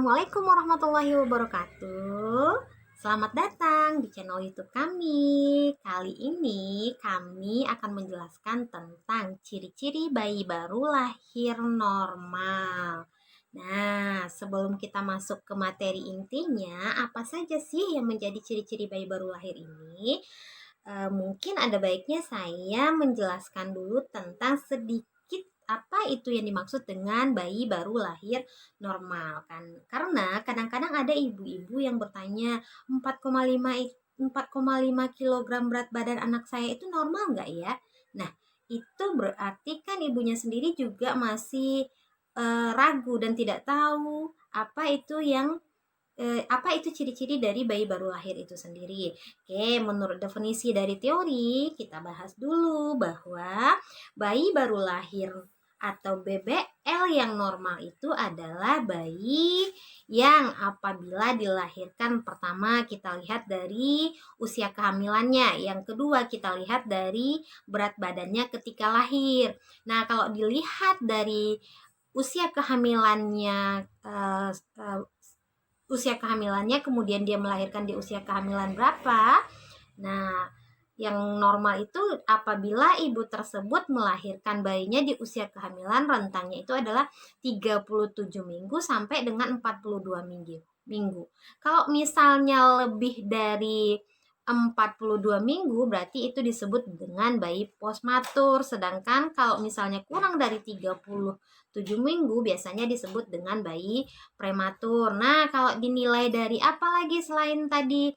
Assalamualaikum warahmatullahi wabarakatuh. Selamat datang di channel YouTube kami. Kali ini kami akan menjelaskan tentang ciri-ciri bayi baru lahir normal. Nah, sebelum kita masuk ke materi intinya, apa saja sih yang menjadi ciri-ciri bayi baru lahir ini? Mungkin ada baiknya saya menjelaskan dulu tentang sedikit apa itu yang dimaksud dengan bayi baru lahir normal kan. Karena kadang-kadang ada ibu-ibu yang bertanya 4,5 kilogram berat badan anak saya itu normal nggak ya? Nah, itu berarti kan ibunya sendiri juga masih ragu dan tidak tahu apa itu ciri-ciri dari bayi baru lahir itu sendiri. Oke, menurut definisi dari teori, kita bahas dulu bahwa bayi baru lahir atau BBL yang normal itu adalah bayi yang apabila dilahirkan pertama kita lihat dari usia kehamilannya, yang kedua kita lihat dari berat badannya ketika lahir. Nah, kalau dilihat dari usia kehamilannya kemudian dia melahirkan di usia kehamilan berapa. Nah, yang normal itu apabila ibu tersebut melahirkan bayinya di usia kehamilan rentangnya itu adalah 37 minggu sampai dengan 42 minggu. Kalau misalnya lebih dari 42 minggu berarti itu disebut dengan bayi postmatur. Sedangkan kalau misalnya kurang dari 37 minggu biasanya disebut dengan bayi prematur. Nah, kalau dinilai dari apa lagi selain tadi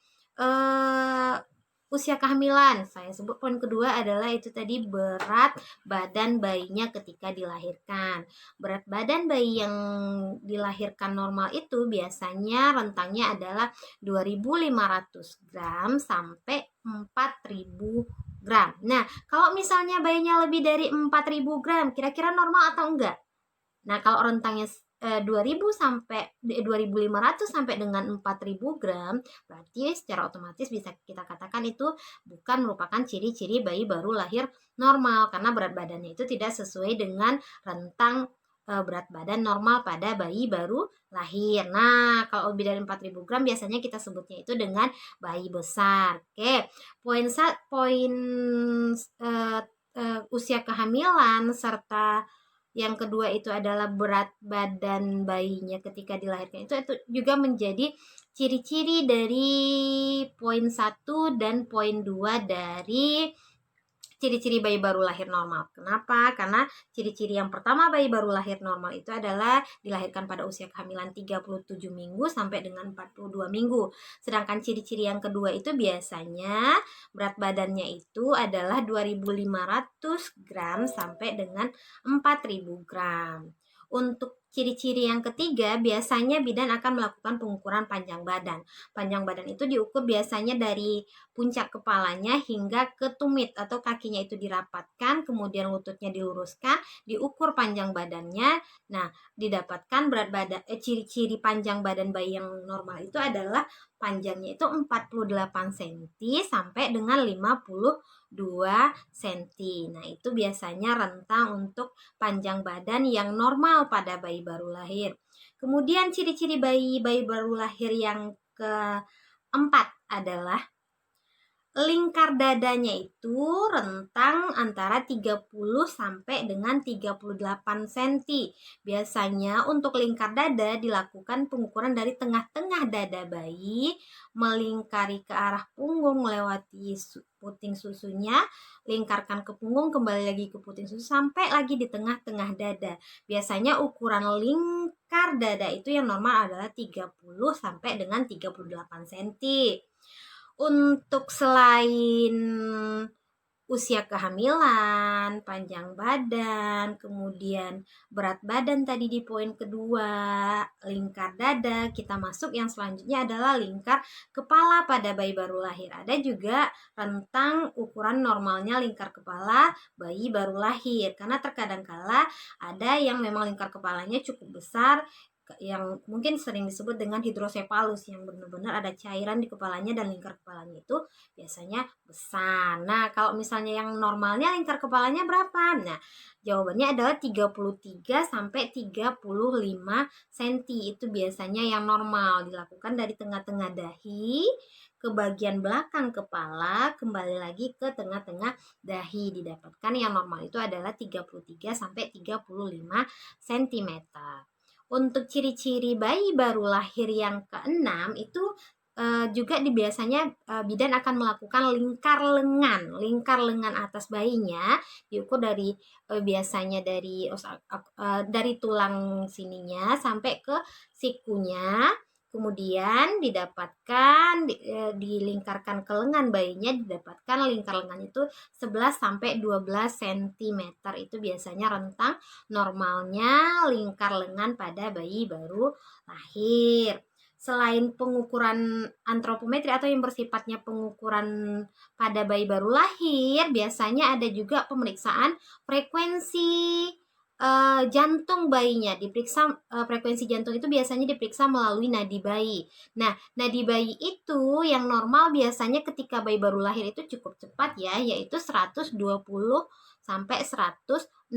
usia kehamilan, saya sebut poin kedua adalah itu tadi berat badan bayinya ketika dilahirkan. Berat badan bayi yang dilahirkan normal itu biasanya rentangnya adalah 2.500 gram sampai 4.000 gram. Nah, kalau misalnya bayinya lebih dari 4.000 gram, kira-kira normal atau enggak? Nah, kalau rentangnya 2000 sampai 2500 sampai dengan 4000 gram, berarti secara otomatis bisa kita katakan itu bukan merupakan ciri-ciri bayi baru lahir normal karena berat badannya itu tidak sesuai dengan rentang berat badan normal pada bayi baru lahir. Nah, kalau lebih dari 4000 gram biasanya kita sebutnya itu dengan bayi besar. Oke, poin usia kehamilan serta yang kedua itu adalah berat badan bayinya ketika dilahirkan. Itu juga menjadi ciri-ciri dari poin 1 dan poin 2 dari ciri-ciri bayi baru lahir normal. Kenapa? Karena ciri-ciri yang pertama bayi baru lahir normal itu adalah dilahirkan pada usia kehamilan 37 minggu sampai dengan 42 minggu. Sedangkan ciri-ciri yang kedua itu biasanya berat badannya itu adalah 2.500 gram sampai dengan 4.000 gram. Untuk ciri-ciri yang ketiga, biasanya bidan akan melakukan pengukuran panjang badan. Panjang badan itu diukur biasanya dari puncak kepalanya hingga ke tumit atau kakinya itu dirapatkan, kemudian lututnya diluruskan, diukur panjang badannya. Nah, didapatkan berat badan ciri-ciri panjang badan bayi yang normal itu adalah panjangnya itu 48 cm sampai dengan 52 cm. Nah, itu biasanya rentang untuk panjang badan yang normal pada bayi baru lahir. Kemudian ciri-ciri bayi baru lahir yang keempat adalah lingkar dadanya itu rentang antara 30 sampai dengan 38 cm. Biasanya untuk lingkar dada dilakukan pengukuran dari tengah-tengah dada bayi, melingkari ke arah punggung melewati puting susunya, lingkarkan ke punggung, kembali lagi ke puting susu sampai lagi di tengah-tengah dada. Biasanya ukuran lingkar dada itu yang normal adalah 30 sampai dengan 38 cm. Untuk selain usia kehamilan, panjang badan, kemudian berat badan tadi di poin kedua, lingkar dada, kita masuk yang selanjutnya adalah lingkar kepala pada bayi baru lahir. Ada juga rentang ukuran normalnya lingkar kepala bayi baru lahir, karena terkadang kala ada yang memang lingkar kepalanya cukup besar, yang mungkin sering disebut dengan hidrosefalus, yang benar-benar ada cairan di kepalanya dan lingkar kepalanya itu biasanya besar. Nah, kalau misalnya yang normalnya lingkar kepalanya berapa? Nah, jawabannya adalah 33 sampai 35 cm. Itu biasanya yang normal, dilakukan dari tengah-tengah dahi ke bagian belakang kepala, kembali lagi ke tengah-tengah dahi. Didapatkan yang normal itu adalah 33 sampai 35 cm. Untuk ciri-ciri bayi baru lahir yang keenam itu juga biasanya bidan akan melakukan lingkar lengan atas bayinya, diukur dari biasanya dari tulang sininya sampai ke sikunya. Kemudian dilingkarkan ke lengan bayinya, didapatkan lingkar lengan itu 11 sampai 12 cm. Itu biasanya rentang normalnya lingkar lengan pada bayi baru lahir. Selain pengukuran antropometri atau yang bersifatnya pengukuran pada bayi baru lahir, biasanya ada juga pemeriksaan frekuensi jantung bayinya. Frekuensi jantung itu biasanya diperiksa melalui nadi bayi. Nah, nadi bayi itu yang normal biasanya ketika bayi baru lahir itu cukup cepat ya, yaitu 120 sampai 160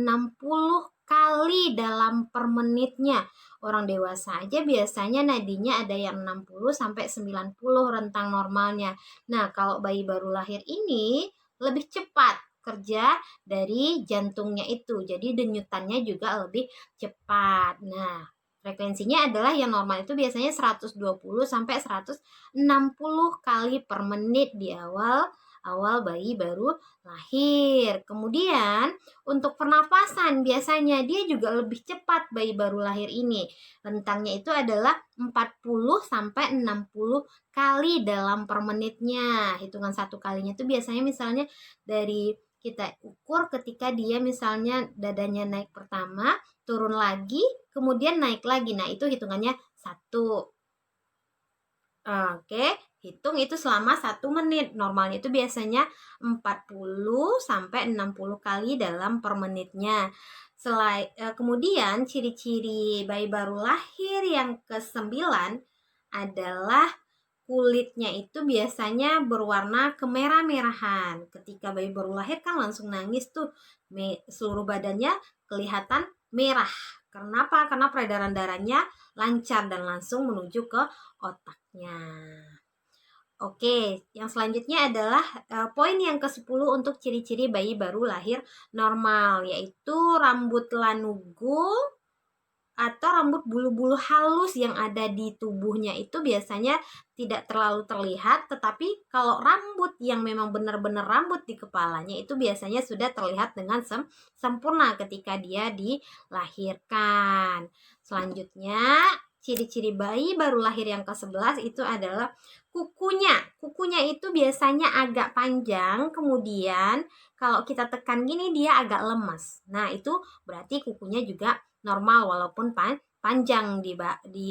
kali dalam per menitnya. Orang dewasa aja biasanya nadinya ada yang 60 sampai 90 rentang normalnya. Nah, kalau bayi baru lahir ini lebih cepat kerja dari jantungnya itu. Jadi denyutannya juga lebih cepat. Nah, frekuensinya adalah yang normal itu biasanya 120 sampai 160 kali per menit di awal bayi baru lahir. Kemudian untuk pernapasan biasanya dia juga lebih cepat bayi baru lahir ini. Rentangnya itu adalah 40 sampai 60 kali dalam per menitnya. Hitungan satu kalinya itu biasanya misalnya dari kita ukur ketika dia misalnya dadanya naik pertama, turun lagi, kemudian naik lagi. Nah, itu hitungannya 1. Oke, hitung itu selama 1 menit. Normalnya itu biasanya 40 sampai 60 kali dalam per menitnya. Kemudian ciri-ciri bayi baru lahir yang ke-9 adalah kulitnya itu biasanya berwarna kemerah-merahan. Ketika bayi baru lahir kan langsung nangis tuh. Seluruh badannya kelihatan merah. Kenapa? Karena peredaran darahnya lancar dan langsung menuju ke otaknya. Oke, yang selanjutnya adalah poin yang ke-10 untuk ciri-ciri bayi baru lahir normal, yaitu rambut lanugo atau rambut bulu-bulu halus yang ada di tubuhnya itu biasanya tidak terlalu terlihat, tetapi kalau rambut yang memang benar-benar rambut di kepalanya itu biasanya sudah terlihat dengan sempurna ketika dia dilahirkan. Selanjutnya, ciri-ciri bayi baru lahir yang ke-11 itu adalah kukunya. Kukunya itu biasanya agak panjang, kemudian kalau kita tekan gini dia agak lemas. Nah, itu berarti kukunya juga normal walaupun panjang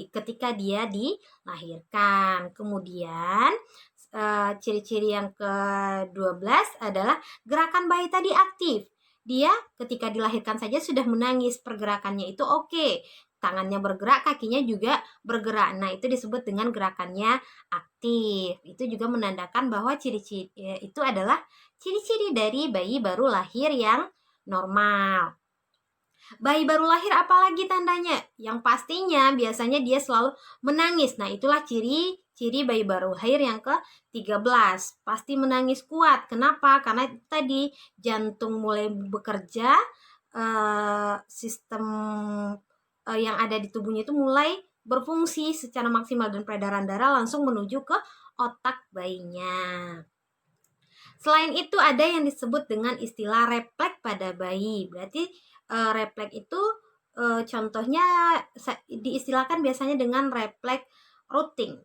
ketika dia dilahirkan. Kemudian ciri-ciri yang ke-12 adalah gerakan bayi tadi aktif. Dia ketika dilahirkan saja sudah menangis, pergerakannya itu oke. Tangannya bergerak, kakinya juga bergerak. Nah, itu disebut dengan gerakannya aktif. Itu juga menandakan bahwa ciri-ciri itu adalah ciri-ciri dari bayi baru lahir yang normal. Bayi baru lahir apalagi tandanya? Yang pastinya biasanya dia selalu menangis. Nah, itulah ciri bayi baru lahir yang ke-13. Pasti menangis kuat. Kenapa? Karena tadi jantung mulai bekerja, sistem yang ada di tubuhnya itu mulai berfungsi secara maksimal dan peredaran darah langsung menuju ke otak bayinya. Selain itu ada yang disebut dengan istilah refleks pada bayi. Berarti refleks itu contohnya diistilahkan biasanya dengan refleks rooting.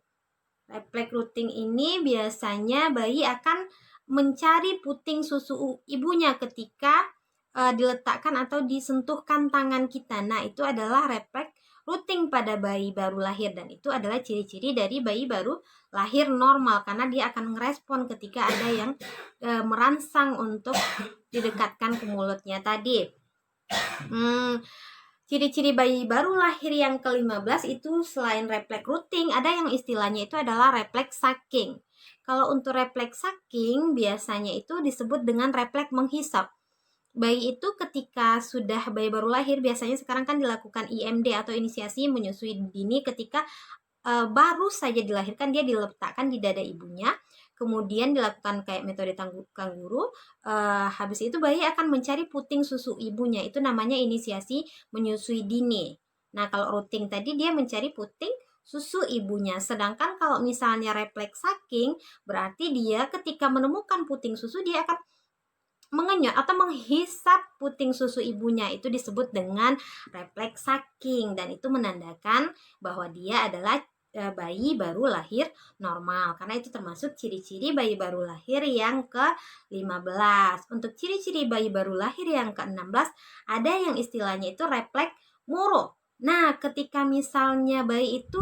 Refleks rooting ini biasanya bayi akan mencari puting susu ibunya ketika diletakkan atau disentuhkan tangan kita. Nah, itu adalah refleks rooting pada bayi baru lahir, dan itu adalah ciri-ciri dari bayi baru lahir normal karena dia akan merespon ketika ada yang merangsang untuk didekatkan ke mulutnya tadi. ciri-ciri bayi baru lahir yang ke-15 itu selain refleks rooting, ada yang istilahnya itu adalah refleks sucking. Kalau untuk refleks sucking biasanya itu disebut dengan refleks menghisap. Bayi itu ketika sudah bayi baru lahir, biasanya sekarang kan dilakukan IMD atau inisiasi menyusui dini ketika baru saja dilahirkan, dia diletakkan di dada ibunya, kemudian dilakukan kayak metode kanguru. Habis itu bayi akan mencari puting susu ibunya, itu namanya inisiasi menyusui dini. Nah, kalau rooting tadi dia mencari puting susu ibunya, sedangkan kalau misalnya refleks sucking berarti dia ketika menemukan puting susu dia akan mengenyot atau menghisap puting susu ibunya, itu disebut dengan refleks sucking, dan itu menandakan bahwa dia adalah bayi baru lahir normal, karena itu termasuk ciri-ciri bayi baru lahir yang ke-15. Untuk ciri-ciri bayi baru lahir yang ke-16 ada yang istilahnya itu refleks moro. Nah, ketika misalnya bayi itu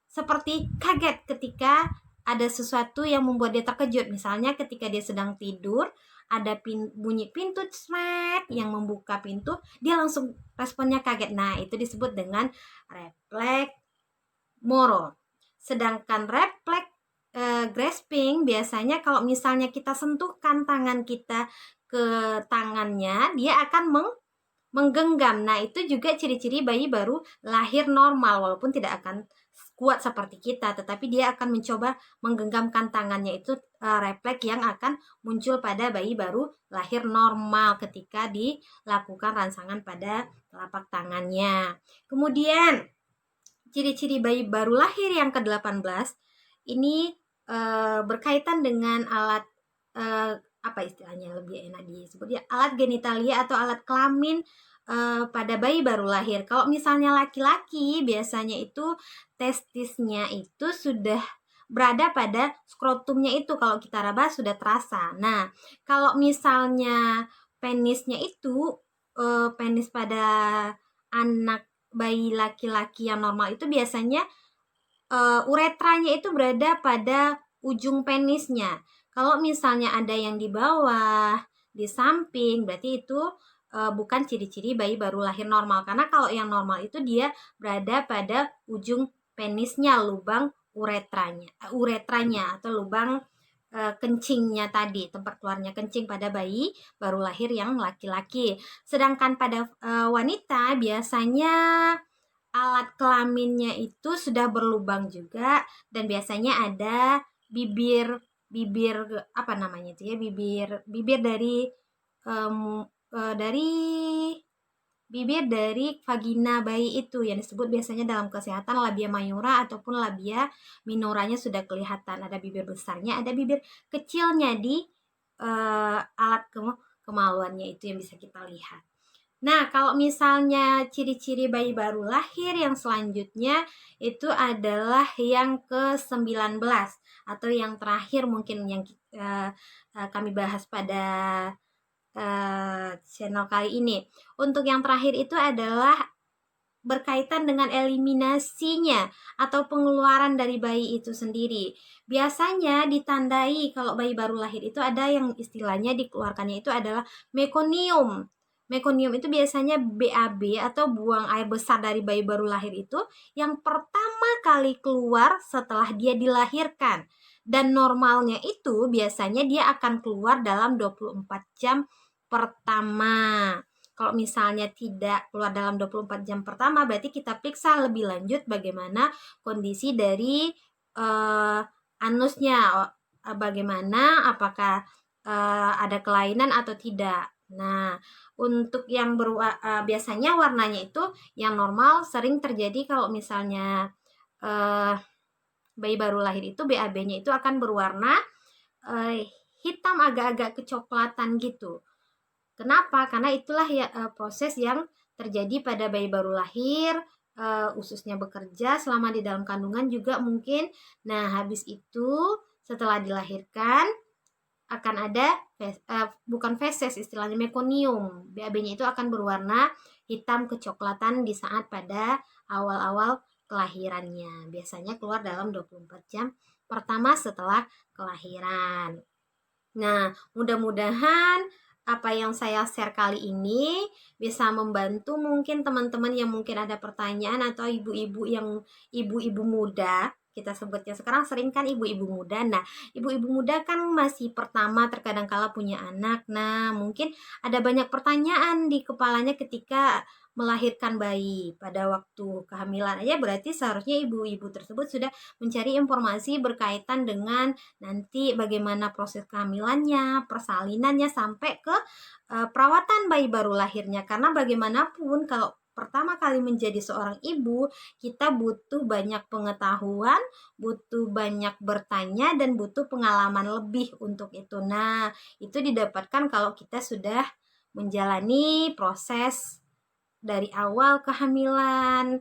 seperti kaget ketika ada sesuatu yang membuat dia terkejut, misalnya ketika dia sedang tidur ada bunyi pintu sret yang membuka pintu, dia langsung responnya kaget. Nah, itu disebut dengan refleks moro. Sedangkan refleks grasping biasanya kalau misalnya kita sentuhkan tangan kita ke tangannya, dia akan menggenggam. Nah, itu juga ciri-ciri bayi baru lahir normal, walaupun tidak akan kuat seperti kita, tetapi dia akan mencoba menggenggamkan tangannya. Itu refleks yang akan muncul pada bayi baru lahir normal ketika dilakukan rangsangan pada telapak tangannya. Kemudian ciri-ciri bayi baru lahir yang ke-18 ini berkaitan dengan alat apa istilahnya lebih enak disebut ya, alat genitalia atau alat kelamin pada bayi baru lahir. Kalau misalnya laki-laki biasanya itu testisnya itu sudah berada pada skrotumnya, itu kalau kita raba sudah terasa. Nah, kalau misalnya penisnya itu penis pada anak bayi laki-laki yang normal itu biasanya uretranya itu berada pada ujung penisnya. Kalau misalnya ada yang di bawah, di samping, berarti itu bukan ciri-ciri bayi baru lahir normal. Karena kalau yang normal itu dia berada pada ujung penisnya, lubang uretranya atau lubang kencingnya tadi, tempat keluarnya kencing pada bayi baru lahir yang laki-laki. Sedangkan pada wanita biasanya alat kelaminnya itu sudah berlubang juga, dan biasanya ada bibir apa namanya itu ya, bibir dari vagina bayi itu yang disebut biasanya dalam kesehatan labia mayora ataupun labia minoranya sudah kelihatan. Ada bibir besarnya, ada bibir kecilnya di alat kemaluannya itu yang bisa kita lihat. Nah, kalau misalnya ciri-ciri bayi baru lahir yang selanjutnya itu adalah yang ke-19 atau yang terakhir mungkin yang kami bahas pada channel kali ini. Untuk yang terakhir itu adalah berkaitan dengan eliminasinya atau pengeluaran dari bayi itu sendiri. Biasanya ditandai kalau bayi baru lahir itu ada yang istilahnya dikeluarkannya itu adalah mekonium. Mekonium itu biasanya BAB atau buang air besar dari bayi baru lahir itu yang pertama kali keluar setelah dia dilahirkan. Dan normalnya itu biasanya dia akan keluar dalam 24 jam pertama. Kalau misalnya tidak keluar dalam 24 jam pertama, berarti kita periksa lebih lanjut bagaimana kondisi dari anusnya, bagaimana, apakah ada kelainan atau tidak. Nah, untuk yang biasanya warnanya itu yang normal sering terjadi kalau misalnya bayi baru lahir itu BAB-nya itu akan berwarna hitam agak-agak kecoklatan gitu. Kenapa? Karena itulah ya proses yang terjadi pada bayi baru lahir, ususnya bekerja selama di dalam kandungan juga mungkin. Nah, habis itu setelah dilahirkan akan ada bukan feses, istilahnya mekonium. BAB-nya itu akan berwarna hitam kecoklatan di saat pada awal-awal kelahirannya. Biasanya keluar dalam 24 jam pertama setelah kelahiran. Nah, mudah-mudahan apa yang saya share kali ini bisa membantu mungkin teman-teman yang mungkin ada pertanyaan, atau ibu-ibu muda, kita sebutnya sekarang sering kan ibu-ibu muda. Nah, ibu-ibu muda kan masih pertama terkadang kala punya anak. Nah, mungkin ada banyak pertanyaan di kepalanya ketika melahirkan bayi. Pada waktu kehamilan aja berarti seharusnya ibu-ibu tersebut sudah mencari informasi berkaitan dengan nanti bagaimana proses kehamilannya, persalinannya, sampai ke perawatan bayi baru lahirnya. Karena bagaimanapun kalau pertama kali menjadi seorang ibu, kita butuh banyak pengetahuan, butuh banyak bertanya, dan butuh pengalaman lebih untuk itu. Nah, itu didapatkan kalau kita sudah menjalani proses dari awal kehamilan,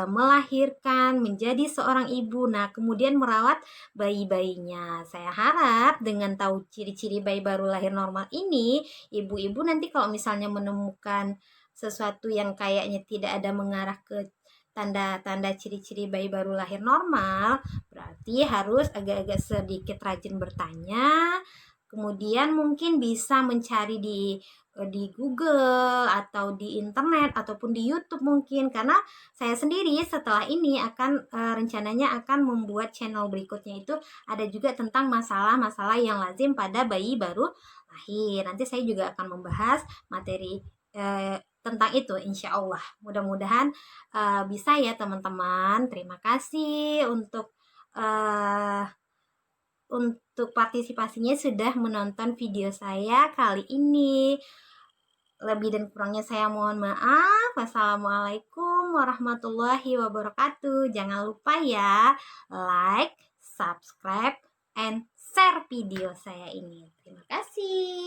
melahirkan, menjadi seorang ibu, nah kemudian merawat bayi-bayinya. Saya harap dengan tahu ciri-ciri bayi baru lahir normal ini, ibu-ibu nanti kalau misalnya menemukan sesuatu yang kayaknya tidak ada mengarah ke tanda-tanda ciri-ciri bayi baru lahir normal, berarti harus agak-agak sedikit rajin bertanya, kemudian mungkin bisa mencari di Google atau di internet ataupun di YouTube mungkin. Karena saya sendiri setelah ini akan rencananya akan membuat channel berikutnya, itu ada juga tentang masalah-masalah yang lazim pada bayi baru lahir. Nanti saya juga akan membahas materi tentang itu, insya Allah. Mudah-mudahan bisa ya teman-teman. Terima kasih untuk partisipasinya, sudah menonton video saya kali ini. Lebih dan kurangnya saya mohon maaf. Wassalamualaikum warahmatullahi wabarakatuh. Jangan lupa ya, like, subscribe, and share video saya ini. Terima kasih.